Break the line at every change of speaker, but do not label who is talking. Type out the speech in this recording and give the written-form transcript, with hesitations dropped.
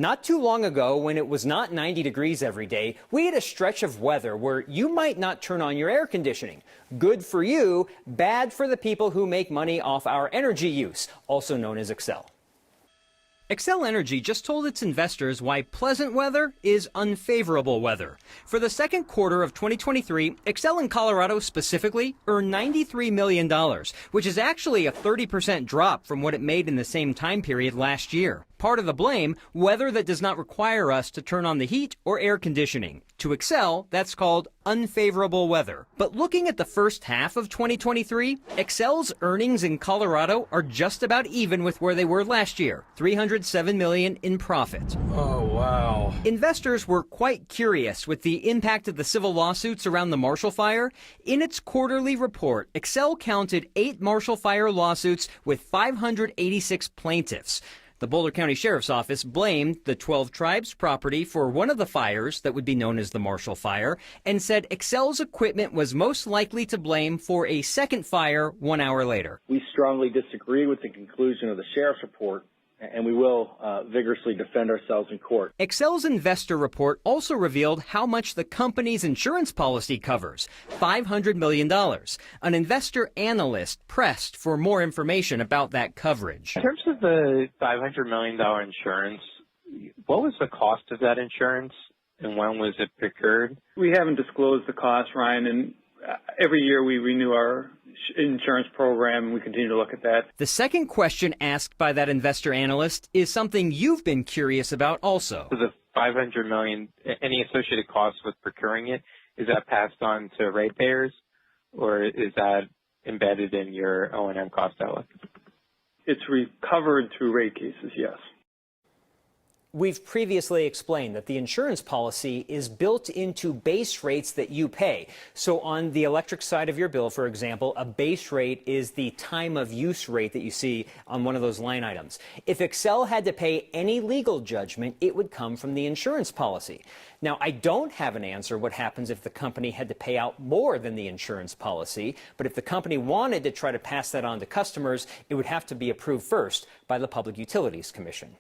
Not too long ago, when it was not 90 degrees every day, we had a stretch of weather where you might not turn on your air conditioning. Good for you, bad for the people who make money off our energy use, also known as Xcel. Xcel Energy just told its investors why pleasant weather is unfavorable weather. For the second quarter of 2023, Xcel in Colorado specifically earned $93 million, which is actually a 30% drop from what it made in the same time period last year. Part of the blame, weather that does not require us to turn on the heat or air conditioning. To Xcel, that's called unfavorable weather. But looking at the first half of 2023, Xcel's earnings in Colorado are just about even with where they were last year, $307 million in profit.
Oh, wow.
Investors were quite curious with the impact of the civil lawsuits around the Marshall Fire. In its quarterly report, Xcel counted 8 Marshall Fire lawsuits with 586 plaintiffs. The Boulder County Sheriff's Office blamed the 12 tribes' property for one of the fires that would be known as the Marshall Fire and said Xcel's equipment was most likely to blame for a second fire 1 hour later.
We strongly disagree with the conclusion of the sheriff's report, and we will vigorously defend ourselves in court.
Xcel's investor report also revealed how much the company's insurance policy covers, $500 million. An investor analyst pressed for more information about that coverage.
In terms of the $500 million insurance, what was the cost of that insurance and when was it procured?
We haven't disclosed the cost, Ryan, and every year we renew our insurance program and we continue to look at that.
The second question asked by that investor analyst is something you've been curious about also.
So the $500 million, any associated costs with procuring it, is that passed on to ratepayers or is that embedded in your O&M cost outlook?
It's recovered through rate cases, yes.
We've previously explained that the insurance policy is built into base rates that you pay. So on the electric side of your bill, for example, a base rate is the time of use rate that you see on one of those line items. If Xcel had to pay any legal judgment, it would come from the insurance policy. Now, I don't have an answer what happens if the company had to pay out more than the insurance policy, but if the company wanted to try to pass that on to customers, it would have to be approved first by the Public Utilities Commission.